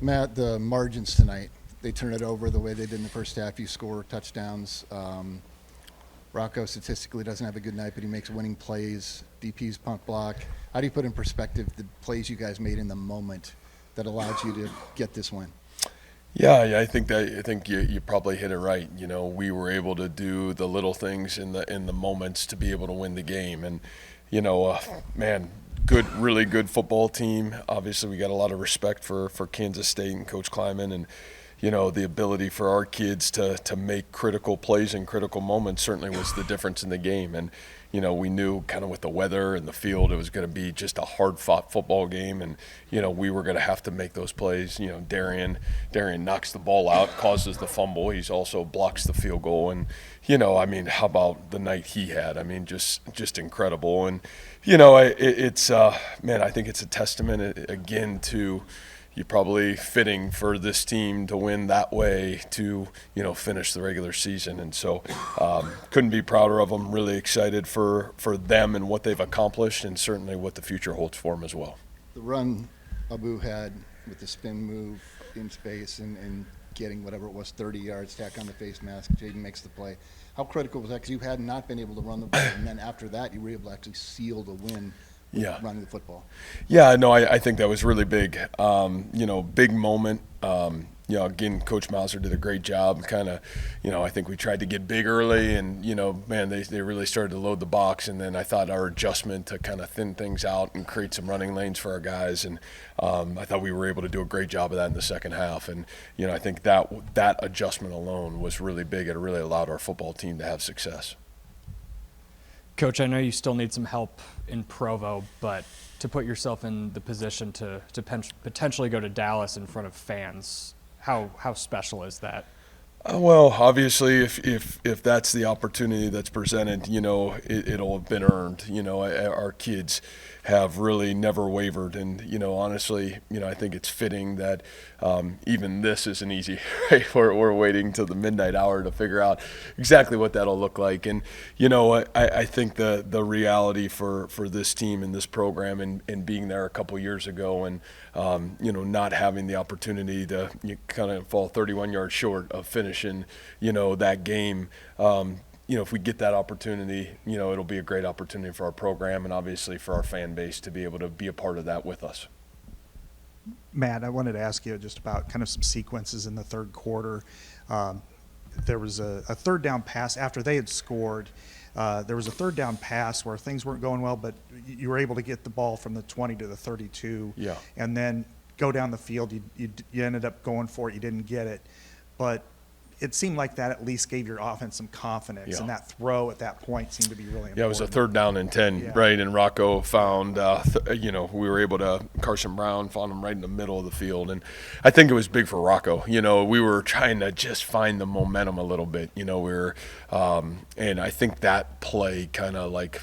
Matt, the margins tonight, they turn it over the way they did in the first half. You score touchdowns. Rocco statistically doesn't have a good night, but he makes winning plays. DP's punt block. How do you put in perspective the plays you guys made in the moment that allowed you to get this win? Yeah, I think you probably hit it right. You know, we were able to do the little things in the moments to be able to win the game, and you know, man, really good football team. Obviously, we got a lot of respect for Kansas State and Coach Kleiman, and you know, the ability for our kids to make critical plays in critical moments certainly was the difference in the game. And you know, we knew kind of with the weather and the field, it was going to be just a hard-fought football game, and you know, we were going to have to make those plays. You know, Darian knocks the ball out, causes the fumble. He's also blocks the field goal, and you know, I mean, how about the night he had? I mean, just incredible. And you know, it's man, I think it's a testament again to you're probably fitting for this team to win that way to, you know, finish the regular season. And so couldn't be prouder of them, really excited for them and what they've accomplished and certainly what the future holds for them as well. The run Abu had with the spin move in space and getting whatever it was, 30 yards, tack on the face mask, Jaden makes the play. How critical was that? Because you had not been able to run the ball, and then after that you were able to actually seal the win. Yeah. Running the football. Yeah, no, I think that was really big. You know, big moment. You know, again, Coach Mauser did a great job. Kind of, you know, I think we tried to get big early, and you know, man, they really started to load the box. And then I thought our adjustment to kind of thin things out and create some running lanes for our guys, and I thought we were able to do a great job of that in the second half. And you know, I think that adjustment alone was really big. It really allowed our football team to have success. Coach, I know you still need some help in Provo, but to put yourself in the position to potentially go to Dallas in front of fans, how special is that? Well, obviously, if that's the opportunity that's presented, you know, it'll have been earned. You know, our kids have really never wavered, and you know, honestly, you know, I think it's fitting that even this isn't easy. Right? We're waiting till the midnight hour to figure out exactly what that'll look like, and you know, I think the reality for this team and this program and being there a couple years ago and you know, not having the opportunity to kind of fall 31 yards short of finishing, you know, that game. You know, if we get that opportunity, you know, it'll be a great opportunity for our program and obviously for our fan base to be able to be a part of that with us. Matt, I wanted to ask you just about kind of some sequences in the third quarter. There was a third down pass after they had scored. There was a third down pass where things weren't going well, but you were able to get the ball from the 20 to the 32. Yeah. And then go down the field. You ended up going for it. You didn't get it. But it seemed like that at least gave your offense some confidence. Yeah. And that throw at that point seemed to be really important. Yeah, it was a third down and 10, Yeah. right? And Rocco found, you know, we were able to, Carson Brown found him right in the middle of the field. And I think it was big for Rocco. You know, we were trying to just find the momentum a little bit. You know, we were, and I think that play kind of like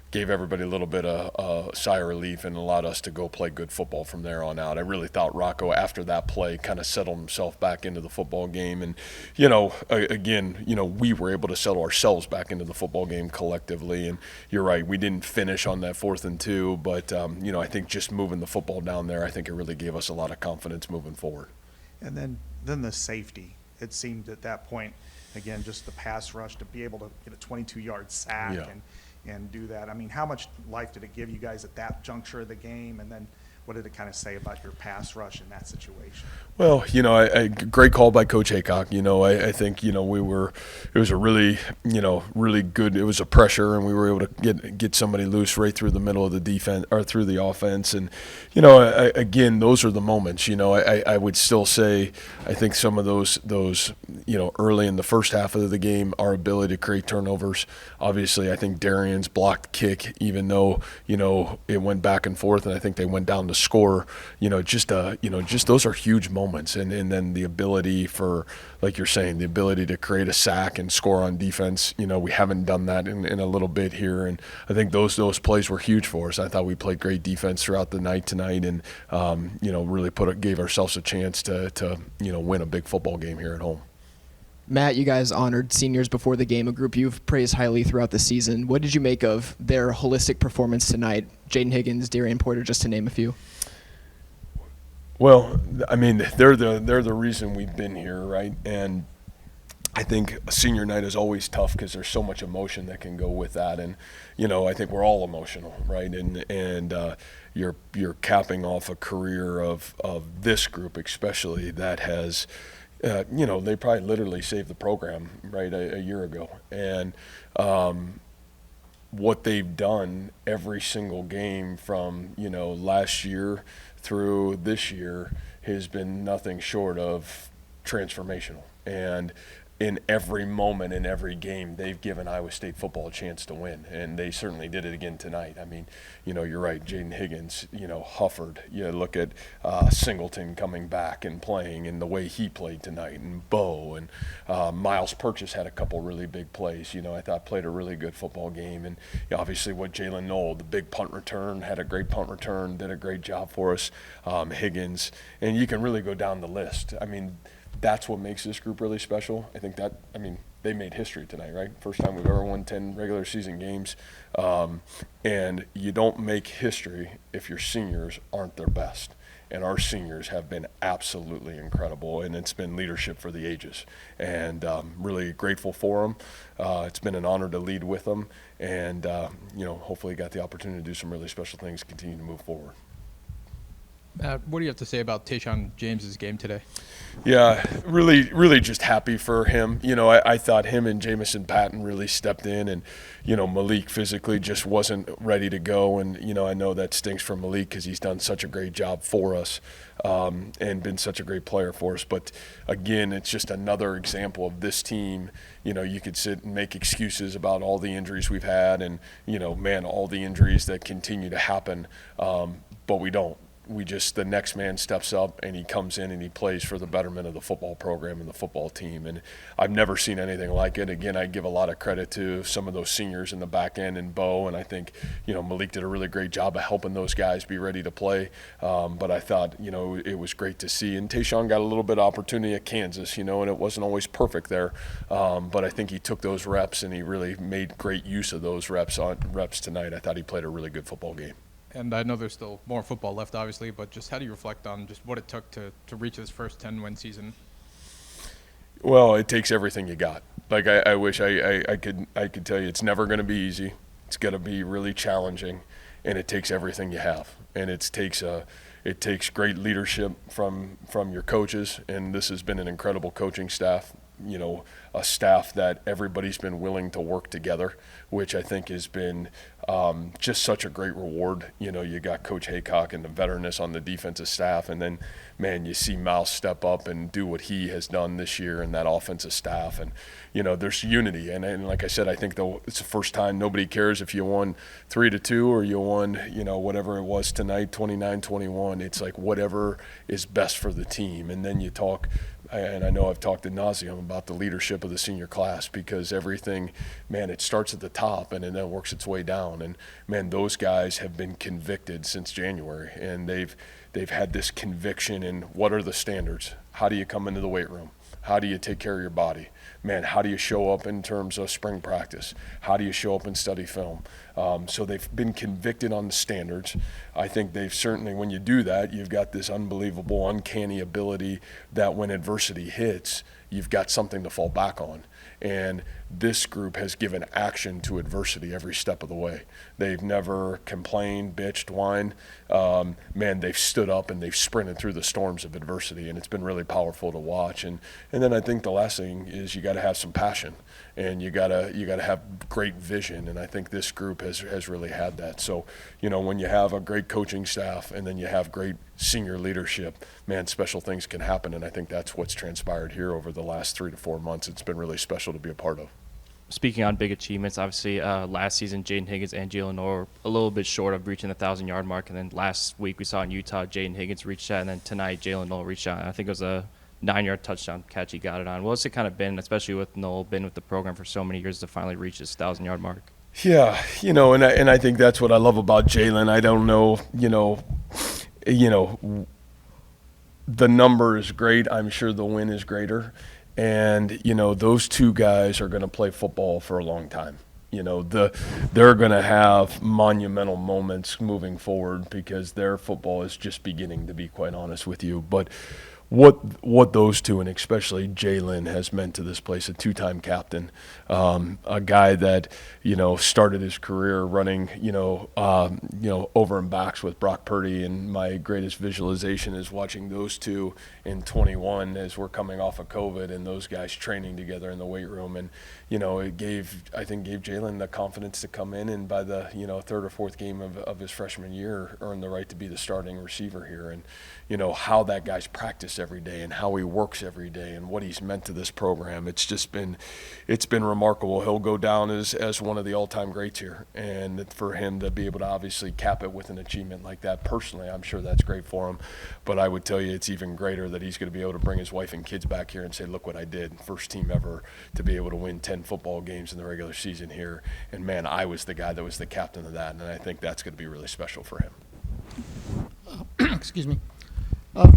gave everybody a little bit of sigh of relief and allowed us to go play good football from there on out. I really thought Rocco, after that play, kind of settled himself back into the football game. And, you know, again, you know, we were able to settle ourselves back into the football game collectively. And you're right, we didn't finish on that 4th and 2, but, you know, I think just moving the football down there, I think it really gave us a lot of confidence moving forward. And then the safety. It seemed at that point, again, just the pass rush to be able to get a 22-yard sack Yeah. and do that. I mean, how much life did it give you guys at that juncture of the game? And then what did it kind of say about your pass rush in that situation? Well, you know, a great call by Coach Haycock. You know, I think, you know, it was a really, you know, really good, it was a pressure, and we were able to get somebody loose right through the middle of the defense or through the offense. And, you know, again, those are the moments. You know, I would still say, I think some of those, you know, early in the first half of the game, our ability to create turnovers. Obviously, I think Darian's blocked kick, even though, you know, it went back and forth, and I think they went down to score, you know, just those are huge moments. And then the ability for, like you're saying, the ability to create a sack and score on defense, you know, we haven't done that in a little bit here. And I think those plays were huge for us. I thought we played great defense throughout the night tonight and, you know, really gave ourselves a chance to, you know, win a big football game here at home. Matt, you guys honored seniors before the game, a group you've praised highly throughout the season. What did you make of their holistic performance tonight? Jaden Higgins, Darian Porter, just to name a few. Well, I mean, they're the reason we've been here, right? And I think a senior night is always tough because there's so much emotion that can go with that, and I think we're all emotional, right? And you're capping off a career of this group, especially that has, they probably literally saved the program, right, a year ago, and what they've done every single game from last year through this year has been nothing short of transformational. And in every moment, in every game, they've given Iowa State football a chance to win, and they certainly did it again tonight. I mean, you're right, Jaden Higgins, Hufford. You look at Singleton coming back and playing, and the way he played tonight, and Bo, and Miles Purchase had a couple really big plays. I thought played a really good football game, and obviously what Jalen Knoll, the big punt return, had a great punt return, did a great job for us. Higgins, and you can really go down the list. I mean, that's what makes this group really special. I think they made history tonight, right? First time we've ever won 10 regular season games. And you don't make history if your seniors aren't their best. And our seniors have been absolutely incredible, and it's been leadership for the ages. And really grateful for them. It's been an honor to lead with them. And, hopefully got the opportunity to do some really special things, continue to move forward. What do you have to say about Tayshaun James's game today? Yeah, really just happy for him. I thought him and Jamison Patton really stepped in, and, Malik physically just wasn't ready to go. And, I know that stinks for Malik because he's done such a great job for us and been such a great player for us. But, again, it's just another example of this team. You could sit and make excuses about all the injuries we've had and, all the injuries that continue to happen, but we don't. The next man steps up and he comes in and he plays for the betterment of the football program and the football team. And I've never seen anything like it. Again, I give a lot of credit to some of those seniors in the back end and Bo, and I think, Malik did a really great job of helping those guys be ready to play. But I thought, it was great to see. And Tayshaun got a little bit of opportunity at Kansas, and it wasn't always perfect there. But I think he took those reps and he really made great use of those reps tonight. I thought he played a really good football game. And I know there's still more football left, obviously, but just how do you reflect on just what it took to reach this first 10-win season? Well, it takes everything you got. Like I wish I could tell you it's never going to be easy. It's going to be really challenging, and it takes everything you have. And it takes great leadership from your coaches, and this has been an incredible coaching staff. A staff that everybody's been willing to work together, which I think has been just such a great reward. You got Coach Haycock and the veteranness on the defensive staff, and then, man, you see Miles step up and do what he has done this year in that offensive staff. And, there's unity. And like I said, I think it's the first time nobody cares if you won 3-2 or you won, whatever it was tonight, 29-21. It's like whatever is best for the team. And then you talk, and I know I've talked ad nauseum about the leadership of the senior class, because everything, man, it starts at the top and then works its way down. And, man, those guys have been convicted since January, and they've had this conviction in what are the standards. How do you come into the weight room? How do you take care of your body? Man, how do you show up in terms of spring practice? How do you show up and study film? So they've been convicted on the standards. I think they've certainly, when you do that, you've got this unbelievable, uncanny ability that when adversity hits, you've got something to fall back on. And this group has given action to adversity every step of the way. They've never complained, bitched, whined. Man, they've stood up and they've sprinted through the storms of adversity, and it's been really powerful to watch. And then I think the last thing is you got to have some passion, and you got to have great vision. And I think this group has really had that. So, when you have a great coaching staff and then you have great senior leadership, man, special things can happen. And I think that's what's transpired here over the last 3 to 4 months. It's been really special to be a part of. Speaking on big achievements, obviously last season Jaden Higgins and Jalen Knoll were a little bit short of reaching the 1,000-yard mark, and then last week we saw in Utah Jaden Higgins reach that, and then tonight Jalen Knoll reached out. I think it was a 9-yard touchdown catch he got it on. What's it kind of been, especially with Knoll, been with the program for so many years, to finally reach this 1,000-yard mark? Yeah, and I think that's what I love about Jalen. I don't know, the number is great. I'm sure the win is greater. And, those two guys are going to play football for a long time. You know, they're going to have monumental moments moving forward because their football is just beginning, to be quite honest with you. But what those two, and especially Jalen, has meant to this place, a two-time captain, a guy that, you know, started his career running, over and backs with Brock Purdy, and my greatest visualization is watching those two in 21 as we're coming off of COVID and those guys training together in the weight room. And, you know, it gave Jalen the confidence to come in and by the, third or fourth game of his freshman year earn the right to be the starting receiver here. And, you know, how that guy's practiced every day and how he works every day and what he's meant to this program. It's been remarkable. He'll go down as one of the all-time greats here. And for him to be able to obviously cap it with an achievement like that, personally, I'm sure that's great for him. But I would tell you it's even greater that he's going to be able to bring his wife and kids back here and say, look what I did. First team ever to be able to win 10 football games in the regular season here. And, man, I was the guy that was the captain of that. And I think that's going to be really special for him. Excuse me.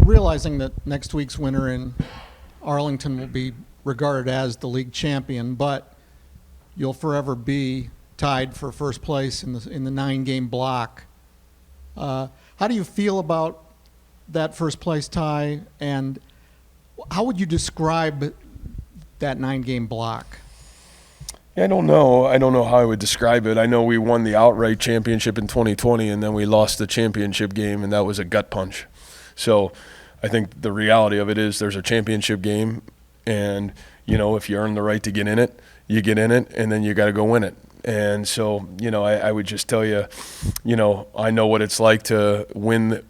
Realizing that next week's winner in Arlington will be regarded as the league champion, but you'll forever be tied for first place in the 9-game block. How do you feel about that first place tie, and how would you describe that 9-game block? I don't know. I don't know how I would describe it. I know we won the outright championship in 2020, and then we lost the championship game, and that was a gut punch. So I think the reality of it is there's a championship game, and, if you earn the right to get in it, you get in it, and then you got to go win it. And so, I would just tell you, I know what it's like to win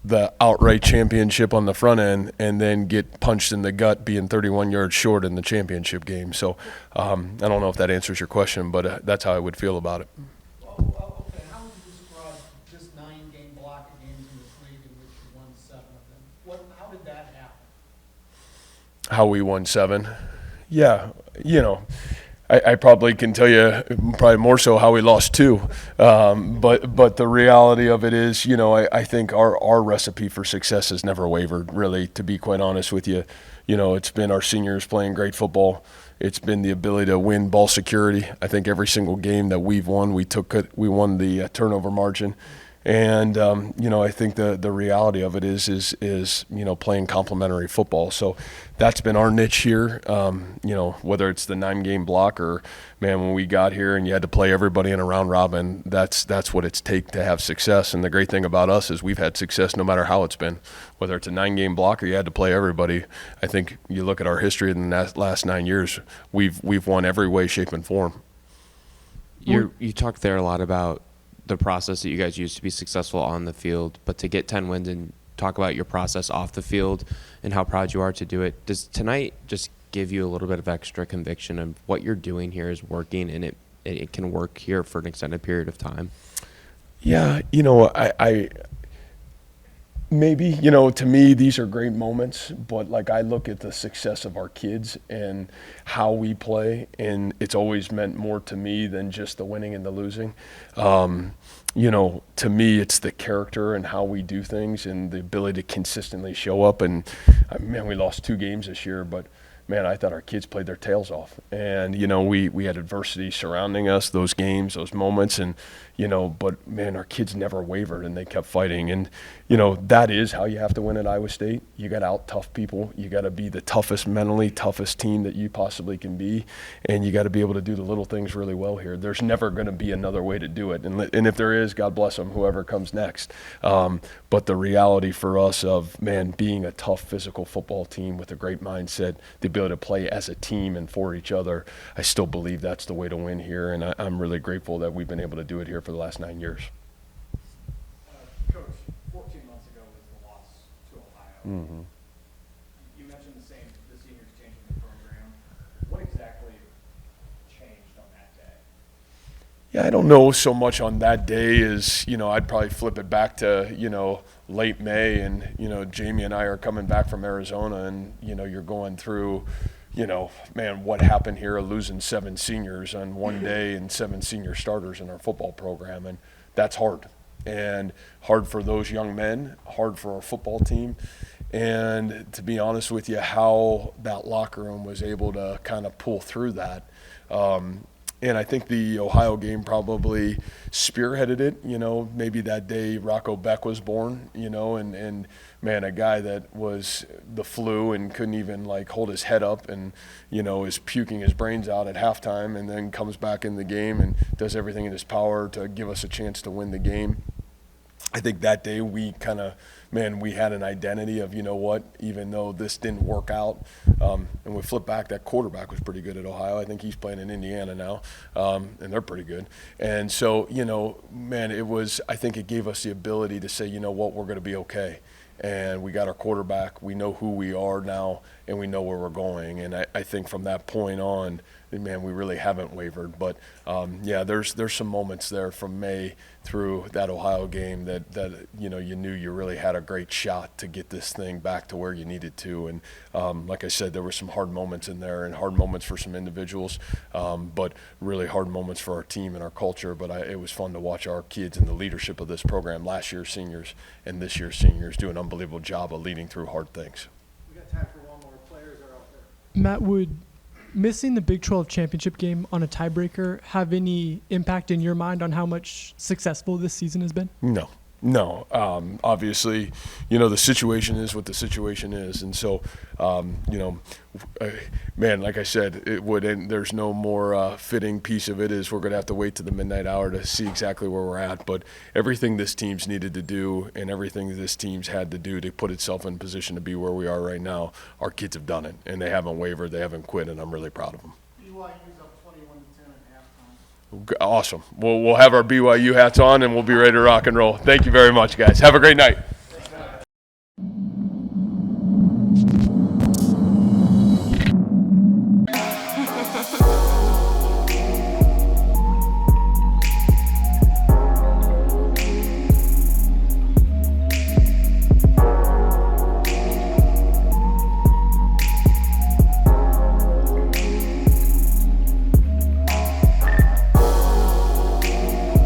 the outright championship on the front end and then get punched in the gut being 31 yards short in the championship game. So I don't know if that answers your question, but that's how I would feel about it. Okay, how would you describe this 9-game block of games in this league in which you won 7 of them? How did that happen? How we won 7? Yeah, I probably can tell you probably more so how we lost 2. But the reality of it is, I think our recipe for success has never wavered, really, to be quite honest with you. It's been our seniors playing great football. It's been the ability to win ball security. I think every single game that we've won, we won the turnover margin. And, I think the reality of it is playing complementary football. So that's been our niche here, whether it's the 9-game block or, man, when we got here and you had to play everybody in a round robin, that's what it's take to have success. And the great thing about us is we've had success no matter how it's been, whether it's a 9-game block or you had to play everybody. I think you look at our history in the last 9 years, we've won every way, shape, and form. You talked there a lot about the process that you guys use to be successful on the field, but to get 10 wins and talk about your process off the field and how proud you are to do it. Does tonight just give you a little bit of extra conviction of what you're doing here is working and it can work here for an extended period of time? Yeah, I maybe, to me, these are great moments, but I look at the success of our kids and how we play, and it's always meant more to me than just the winning and the losing. To me, it's the character and how we do things and the ability to consistently show up. And, man, we lost 2 games this year, but, man, I thought our kids played their tails off. And, we had adversity surrounding us, those games, those moments. And, but, man, our kids never wavered and they kept fighting. And, that is how you have to win at Iowa State. You got to out-tough people. You got to be the toughest, mentally toughest team that you possibly can be. And you got to be able to do the little things really well here. There's never going to be another way to do it. And if there is, God bless them, whoever comes next. But the reality for us of, man, being a tough physical football team with a great mindset, the ability to play as a team and for each other, I still believe that's the way to win here. And I'm really grateful that we've been able to do it here for the last 9 years. Coach, 14 months ago was the loss to Ohio. Mm-hmm. You mentioned the seniors changing the program. What exactly changed on that day? Yeah, I don't know so much on that day as, I'd probably flip it back to, late May and, Jamie and I are coming back from Arizona and, you're going through, man, what happened here, losing 7 seniors on one day and 7 senior starters in our football program. And that's hard. And hard for those young men, hard for our football team. And to be honest with you, how that locker room was able to kind of pull through that, And I think the Ohio game probably spearheaded it, maybe that day Rocco Beck was born, and man, a guy that was the flu and couldn't even like hold his head up and, is puking his brains out at halftime and then comes back in the game and does everything in his power to give us a chance to win the game. I think that day we we had an identity of, even though this didn't work out, and we flip back, that quarterback was pretty good at Ohio. I think he's playing in Indiana now, and they're pretty good. And so, I think it gave us the ability to say, we're going to be okay. And we got our quarterback, we know who we are now, and we know where we're going. And I think from that point on, man, we really haven't wavered. But, there's some moments there from May through that Ohio game that you knew you really had a great shot to get this thing back to where you needed to. And like I said, there were some hard moments in there and hard moments for some individuals, but really hard moments for our team and our culture. But it was fun to watch our kids and the leadership of this program, last year's seniors and this year's seniors, do an unbelievable job of leading through hard things. We got time for one more. Players are out there. Matt, would missing the Big 12 championship game on a tiebreaker have any impact in your mind on how much successful this season has been? No. Obviously, the situation is what the situation is. And so, like I said, it would, and there's no more fitting piece of it is we're going to have to wait to the midnight hour to see exactly where we're at. But everything this team's needed to do and everything this team's had to do to put itself in position to be where we are right now, our kids have done it. And they haven't wavered, they haven't quit, and I'm really proud of them. BYU's up 21-10 at halftime. Awesome. We'll have our BYU hats on, and we'll be ready to rock and roll. Thank you very much, guys. Have a great night.